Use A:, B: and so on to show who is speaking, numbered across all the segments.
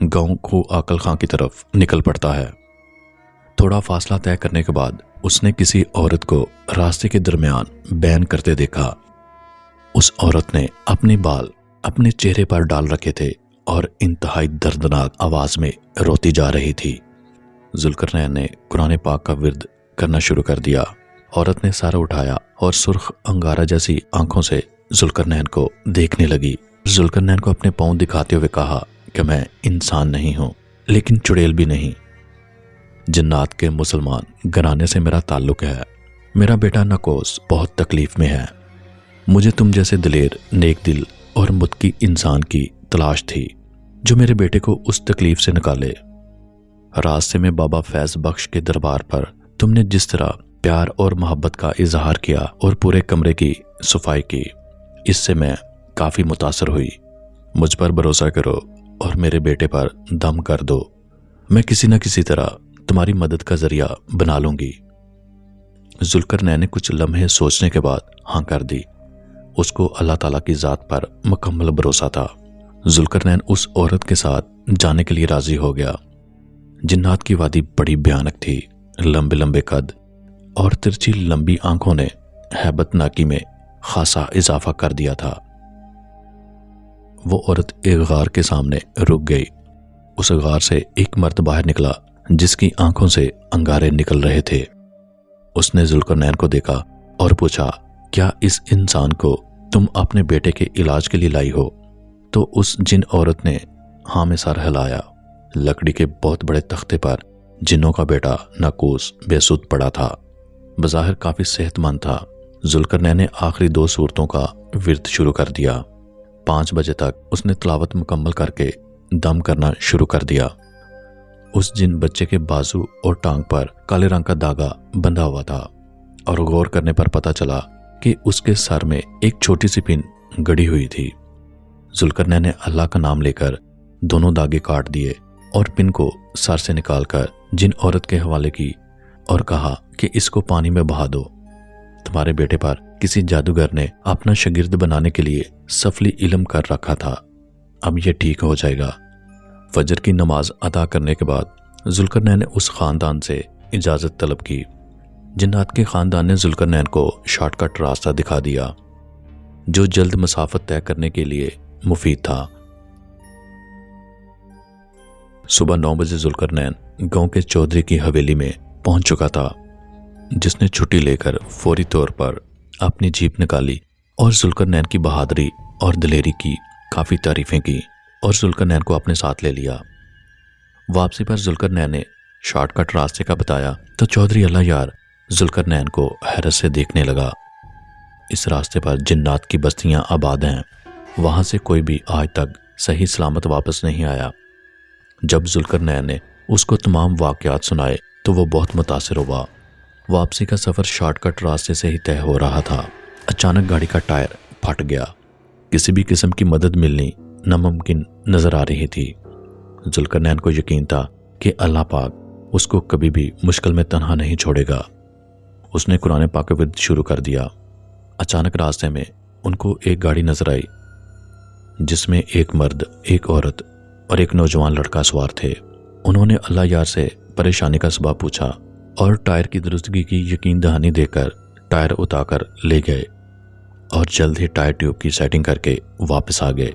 A: گاؤں کو آکل خان کی طرف نکل پڑتا ہے۔ تھوڑا فاصلہ طے کرنے کے بعد اس نے کسی عورت کو راستے کے درمیان بین کرتے دیکھا۔ اس عورت نے اپنے بال اپنے چہرے پر ڈال رکھے تھے اور انتہائی دردناک آواز میں روتی جا رہی تھی۔ ذوالقرنین نے قرآن پاک کا ورد کرنا شروع کر دیا۔ عورت نے سر اٹھایا اور سرخ انگارہ جیسی آنکھوں سے ذوالقرنین کو دیکھنے لگی۔ ذوالقرنین کو اپنے پاؤں دکھاتے ہوئے کہا کہ میں انسان نہیں ہوں لیکن چڑیل بھی نہیں، جنات کے مسلمان گھرانے سے میرا تعلق ہے۔ میرا بیٹا نکوس بہت تکلیف میں ہے۔ مجھے تم جیسے دلیر، نیک دل اور متقی انسان کی تلاش تھی جو میرے بیٹے کو اس تکلیف سے نکالے۔ راستے میں بابا فیض بخش کے دربار پر تم نے جس طرح پیار اور محبت کا اظہار کیا اور پورے کمرے کی صفائی کی، اس سے میں کافی متاثر ہوئی۔ مجھ پر بھروسہ کرو اور میرے بیٹے پر دم کر دو، میں کسی نہ کسی طرح تمہاری مدد کا ذریعہ بنا لوں گی۔ ذوالقرنین نے کچھ لمحے سوچنے کے بعد ہاں کر دی۔ اس کو اللہ تعالیٰ کی ذات پر مکمل بھروسہ تھا۔ ذوالقرنین اس عورت کے ساتھ جانے کے لیے راضی ہو گیا۔ جنات کی وادی بڑی بھیانک تھی۔ لمبے لمبے قد اور ترچھی لمبی آنکھوں نے ہیبت ناکی میں خاصا اضافہ کر دیا تھا۔ وہ عورت ایک غار کے سامنے رک گئی۔ اس غار سے ایک مرد باہر نکلا جس کی آنکھوں سے انگارے نکل رہے تھے۔ اس نے ذوالقرنین کو دیکھا اور پوچھا، کیا اس انسان کو تم اپنے بیٹے کے علاج کے لیے لائی ہو؟ تو اس جن عورت نے ہاں میں سر ہلایا۔ لکڑی کے بہت بڑے تختے پر جنوں کا بیٹا ناقوس بے سود پڑا تھا۔ بظاہر کافی صحت مند تھا۔ ذوالقرنین نے آخری 2 سورتوں کا ورد شروع کر دیا۔ 5 بجے تک اس نے تلاوت مکمل کر کے دم کرنا شروع کر دیا۔ اس جن بچے کے بازو اور ٹانگ پر کالے رنگ کا داغا بندھا ہوا تھا اور غور کرنے پر پتہ چلا کہ اس کے سر میں ایک چھوٹی سی پن گڑی ہوئی تھی۔ ذوالقرنین نے اللہ کا نام لے کر دونوں داغے کاٹ دیے اور پن کو سر سے نکال کر جن عورت کے حوالے کی اور کہا کہ اس کو پانی میں بہا دو۔ تمہارے بیٹے پر کسی جادوگر نے اپنا شاگرد بنانے کے لیے سفلی علم کر رکھا تھا، اب یہ ٹھیک ہو جائے گا۔ فجر کی نماز ادا کرنے کے بعد ذوالقرنین نے اس خاندان سے اجازت طلب کی۔ جنات کے خاندان نے ذوالقرنین کو شارٹ کٹ راستہ دکھا دیا جو جلد مسافت طے کرنے کے لیے مفید تھا۔ صبح 9 بجے ذوالقرنین گاؤں کے چودھری کی حویلی میں پہنچ چکا تھا، جس نے چھٹی لے کر فوری طور پر اپنی جیپ نکالی اور ذوالقرنین کی بہادری اور دلیری کی کافی تعریفیں کی اور ذوالقرنین کو اپنے ساتھ لے لیا۔ واپسی پر ذوالقرنین نے شارٹ کٹ راستے کا بتایا تو چودھری اللہ یار ذوالقرنین کو حیرت سے دیکھنے لگا۔ اس راستے پر جنات کی بستیاں آباد ہیں، وہاں سے کوئی بھی آج تک صحیح سلامت واپس نہیں آیا۔ جب ذوالقرنین نے اس کو تمام واقعات سنائے تو وہ بہت متاثر ہوا۔ واپسی کا سفر شارٹ کٹ راستے سے ہی طے ہو رہا تھا۔ اچانک گاڑی کا ٹائر پھٹ گیا۔ کسی بھی قسم کی مدد ملنی ناممکن نظر آ رہی تھی۔ ذوالقرنین کو یقین تھا کہ اللہ پاک اس کو کبھی بھی مشکل میں تنہا نہیں چھوڑے گا۔ اس نے قرآن پاک کا ورد شروع کر دیا۔ اچانک راستے میں ان کو ایک گاڑی نظر آئی جس میں ایک مرد، ایک عورت اور ایک نوجوان لڑکا سوار تھے۔ انہوں نے اللہ یار سے پریشانی کا سبب پوچھا اور ٹائر کی درستگی کی یقین دہانی دے کر ٹائر اتار کر لے گئے اور جلد ہی ٹائر ٹیوب کی سیٹنگ کر کے واپس آ گئے۔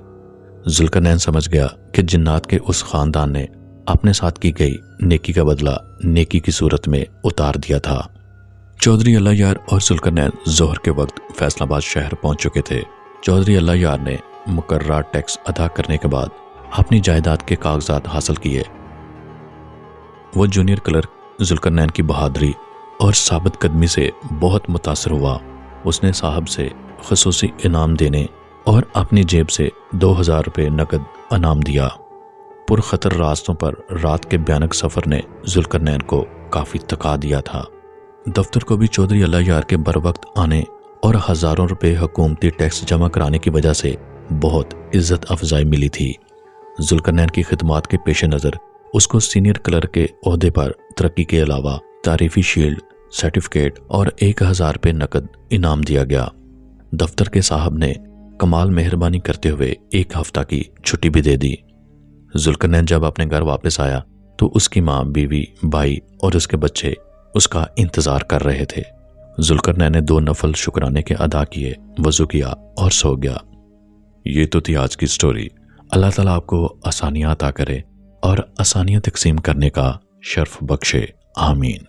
A: ذوالقرنین سمجھ گیا کہ جنات کے اس خاندان نے اپنے ساتھ کی گئی نیکی کا بدلہ نیکی کی صورت میں اتار دیا تھا۔ چودھری اللہ یار اور ذوالقرنین ظہر کے وقت فیصل آباد شہر پہنچ چکے تھے۔ چودھری اللہ یار نے مقررہ ٹیکس ادا کرنے کے بعد اپنی جائیداد کے کاغذات حاصل کیے۔ وہ جونیئر کلرک ذوالقرنین کی بہادری اور ثابت قدمی سے بہت متاثر ہوا۔ اس نے صاحب سے خصوصی انعام دینے اور اپنی جیب سے 2000 روپے نقد انعام دیا۔ پرخطر راستوں پر رات کے بھیانک سفر نے ذوالقرنین کو کافی تھکا دیا تھا۔ دفتر کو بھی چودھری اللہ یار کے بر وقت آنے اور ہزاروں روپے حکومتی ٹیکس جمع کرانے کی وجہ سے بہت عزت افزائی ملی تھی۔ ذوالقرنین کی خدمات کے پیش نظر اس کو سینئر کلرک کے عہدے پر ترقی کے علاوہ تعریفی شیلڈ، سرٹیفکیٹ اور 1000 روپے نقد انعام دیا گیا۔ دفتر کے صاحب نے کمال مہربانی کرتے ہوئے 1 ہفتہ کی چھٹی بھی دے دی۔ ذوالقرنین جب اپنے گھر واپس آیا تو اس کی ماں، بیوی، بھائی اور اس کے بچے اس کا انتظار کر رہے تھے۔ ذوالقرنین نے 2 نفل شکرانے کے ادا کیے، وضو کیا اور سو گیا۔ یہ تو تھی آج کی سٹوری۔ اللہ تعالیٰ آپ کو آسانیاں عطا کرے اور آسانیاں تقسیم کرنے کا شرف بخشے، آمین۔